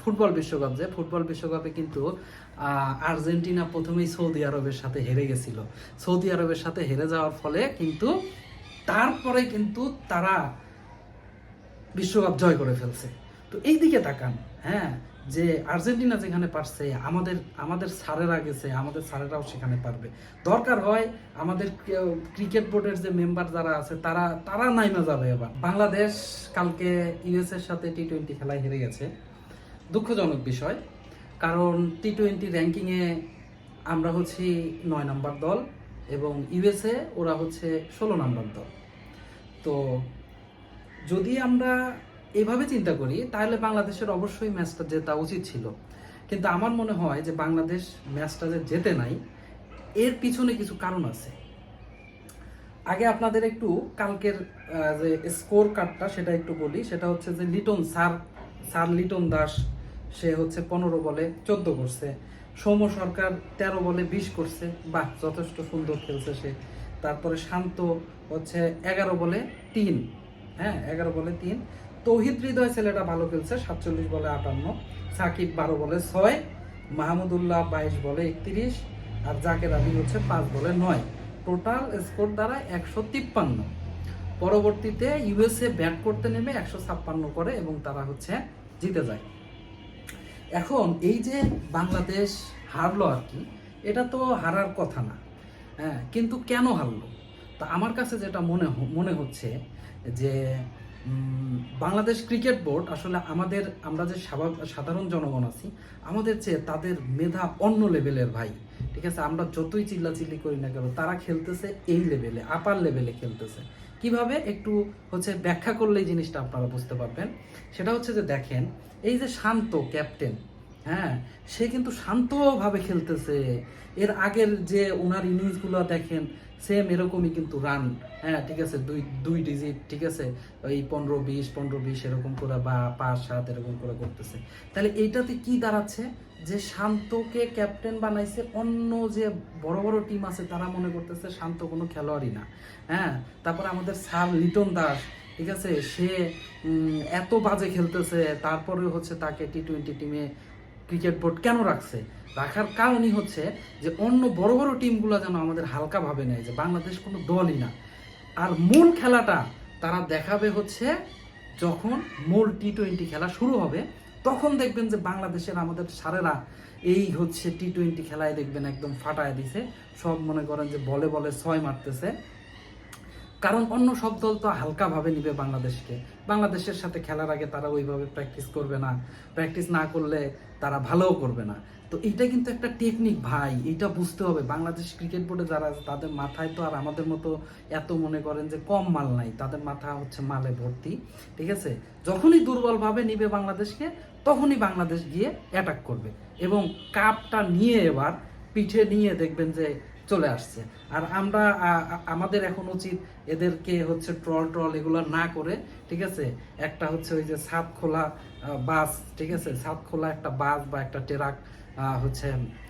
Football বিশ্বকাপে কিন্তু Argentina প্রথমেই সৌদি আরবের সাথে হেরে গেছিল। সৌদি আরবের সাথে হেরে যাওয়ার ফলে কিন্তু তারপরে কিন্তু তারা বিশ্বকাপ জয় করে ফেলছে। তো এই দিকে তাকান, হ্যাঁ, যে আর্জেন্টিনা যেখানে পারছে, আমাদের আমাদের স্যারেরা গেছে, আমাদের স্যারেরাও সেখানে পারবে। দরকার হয় আমাদের ক্রিকেট বোর্ডের যে মেম্বার যারা আছে তারা তারা নাইমা যাবে। এবার বাংলাদেশ কালকে ইউএস এর সাথে টি-20 খেলায় হেরে গেছে, দুঃখজনক বিষয়। কারণ টি-20 র্যাঙ্কিংয়ে আমরা হচ্ছি 9 নম্বর দল এবং ইউএসএ ওরা হচ্ছে 16 নম্বর দল। তো যদি আমরা এভাবে চিন্তা করি তাহলে বাংলাদেশের অবশ্যই ম্যাচটা জেতা উচিত ছিল। কিন্তু আমার মনে হয় যে বাংলাদেশ ম্যাচটা যে জেতে নাই, এর পিছনে কিছু কারণ আছে। আগে আপনাদের একটু কালকের যে স্কোর কার্ডটা সেটা একটু বলি। সেটা হচ্ছে যে স্যার লিটন দাস, সে হচ্ছে 15 বলে 14 করছে। সৌম্য সরকার 13 বলে 20 করছে, বাহ, যথেষ্ট সুন্দর খেলছে সে। তারপরে শান্ত হচ্ছে 11 বলে 3, হ্যাঁ 11 বলে 3। তৌহিদ হৃদয় ছেলেটা ভালো খেলছে, 47 বলে 58। সাকিব 12 বলে 6, মাহমুদুল্লাহ 22 বলে 31, আর জাকের আলী হচ্ছে 5 বলে 9। টোটাল স্কোর দ্বারা 153। পরবর্তীতে ইউএসএ ব্যাট করতে নেমে 156 করে এবং তারা হচ্ছে জিতে যায়। এখন এই যে বাংলাদেশ হারলো আর কি, এটা তো হারার কথা না, হ্যাঁ, কিন্তু কেন হারলো? তা আমার কাছে যেটা মনে হচ্ছে যে বাংলাদেশ ক্রিকেট বোর্ড আসলে আমরা যে সাধারণ জনগণ আছি, আমাদের চেয়ে তাদের মেধা অন্য লেভেলের ভাই। ঠিক আছে, আমরা যতই চিল্লাচিল্লি করি না কেন, তারা খেলতেছে এই লেভেলে, আপার লেভেলে খেলতেছে। কিভাবে একটু হচ্ছে ব্যাখ্যা করলেই জিনিসটা আপনারা বুঝতে পারবেন। সেটা হচ্ছে যে দেখেন, এই যে শান্ত ক্যাপ্টেন, হ্যাঁ, সে কিন্তু শান্তভাবে খেলতেছে। এর আগের যে ওনার ইনিংসগুলো দেখেন, সেম এরকমই কিন্তু রান, হ্যাঁ ঠিক আছে, দুই ডিজিট, ঠিক আছে, ওই 15-20 এরকম করে বা 5-7 এরকম করে করতেছে। তাহলে এইটাতে কি দাঁড়াচ্ছে, যে শান্তকে ক্যাপ্টেন বানাইছে, অন্য যে বড় বড় টিম আছে তারা মনে করতেছে শান্ত কোনো খেলোয়াড়ই না। হ্যাঁ, তারপরে আমাদের স্যার লিটন দাস, ঠিক আছে, সে এত বাজে খেলতেছে, তারপরে হচ্ছে তাকে টি-20 টিমে ক্রিকেট বোর্ড কেন রাখছে? রাখার কারণই হচ্ছে যে অন্য বড় বড় টিমগুলো যেন আমাদের হালকাভাবে নেয়, যে বাংলাদেশ কোনো দলই না। আর মূল খেলাটা তারা দেখাবে হচ্ছে যখন মূল টি-20 খেলা শুরু হবে, তখন দেখবেন যে বাংলাদেশের আমাদের সারেরা এই হচ্ছে টি-20 খেলায় দেখবেন একদম ফাটায় দিছে। সব মনে করেন যে বলে বলে 6 মারতেছে। কারণ অন্য সব দল তো হালকাভাবে নিবে বাংলাদেশকে। বাংলাদেশের সাথে খেলার আগে তারা ওইভাবে প্র্যাকটিস করবে না, প্র্যাকটিস না করলে তারা ভালোও করবে না। তো এইটা কিন্তু একটা টেকনিক ভাই, এইটা বুঝতে হবে। বাংলাদেশ ক্রিকেট বোর্ডে যারা আছে তাদের মাথায় তো আর আমাদের মতো এত মনে করেন যে কম মাল নাই, তাদের মাথা হচ্ছে মালে ভর্তি। ঠিক আছে, যখনই দুর্বলভাবে নিবে বাংলাদেশকে, তখনই বাংলাদেশ গিয়ে অ্যাটাক করবে এবং কাপটা নিয়ে এবার পিঠে নিয়ে দেখবেন যে চলে আসছে। আর আমরা আমাদের এখন উচিত এদেরকে হচ্ছে ট্রল এগুলো না করে, ঠিক আছে, একটা হচ্ছে ওই যে ছাদ খোলা বাস, ঠিক আছে, ছাদ খোলা একটা বাস বা একটা ট্রাক হচ্ছে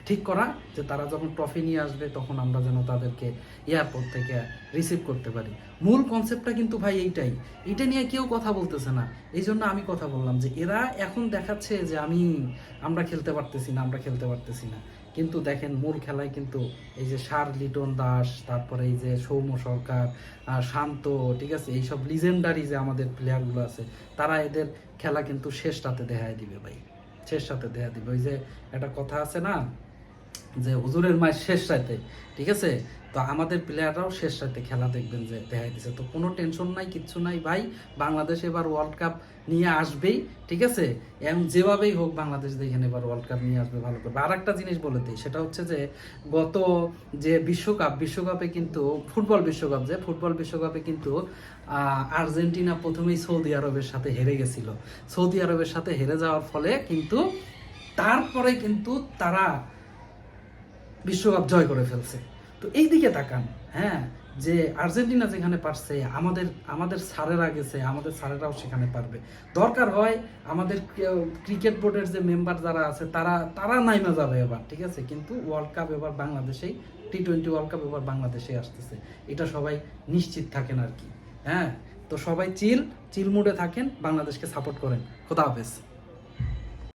ঠিক করা, যে তারা যখন ট্রফি নিয়ে আসবে তখন আমরা যেন তাদেরকে এয়ারপোর্ট থেকে রিসিভ করতে পারি। মূল কনসেপ্টটা কিন্তু ভাই এইটাই, এটা নিয়ে কেউ কথা বলতেছে না। এই জন্য আমি কথা বললাম যে এরা এখন দেখাচ্ছে যে আমরা খেলতে পারতেছি না। কিন্তু দেখেন মূল খেলায় কিন্তু এই যে স্যার লিটন দাস, তারপরে এই যে সৌম্য সরকার, শান্ত, ঠিক আছে, এইসব লিজেন্ডারি যে আমাদের প্লেয়ারগুলো আছে, তারা এদের খেলা কিন্তু শেষ রাতে দেখায় দিবে ভাই, শেষ রাতে দেখা দিবে। ওই যে একটা কথা আছে না, যে হুজুরের মায়ের শেষ রাতে, ঠিক আছে, তো আমাদের প্লেয়াররাও শেষ রাতে খেলা দেখবেন যে দেখাই দিচ্ছে। তো কোনো টেনশন নাই, কিচ্ছু নাই ভাই, বাংলাদেশ এবার ওয়ার্ল্ড কাপ নিয়ে আসবেই, ঠিক আছে, এবং যেভাবেই হোক বাংলাদেশ দেখেন এবার ওয়ার্ল্ড কাপ নিয়ে আসবে, ভালো করবে। আর একটা জিনিস বলে দিই, সেটা হচ্ছে যে গত যে বিশ্বকাপে কিন্তু ফুটবল বিশ্বকাপে কিন্তু আর্জেন্টিনা প্রথমেই সৌদি আরবের সাথে হেরে গেছিল। সৌদি আরবের সাথে হেরে যাওয়ার ফলে কিন্তু তারপরে কিন্তু তারা বিশ্বকাপ জয় করে ফেলছে। তো এই দিকে তাকান, হ্যাঁ, যে আর্জেন্টিনা যেখানে পারছে, আমাদের স্যারেরা গেছে, আমাদের স্যারেরাও সেখানে পারবে। দরকার হয় আমাদের ক্রিকেট বোর্ডের যে মেম্বার যারা আছে তারা তারা নাইমা যাবে এবার, ঠিক আছে, কিন্তু ওয়ার্ল্ড কাপ এবার বাংলাদেশেই, টি-20 ওয়ার্ল্ড কাপ এবার বাংলাদেশেই আসতেছে, এটা সবাই নিশ্চিত থাকেন আর কি। হ্যাঁ, তো সবাই চিল মুডে থাকেন, বাংলাদেশকে সাপোর্ট করেন। খোদা হাফেজ।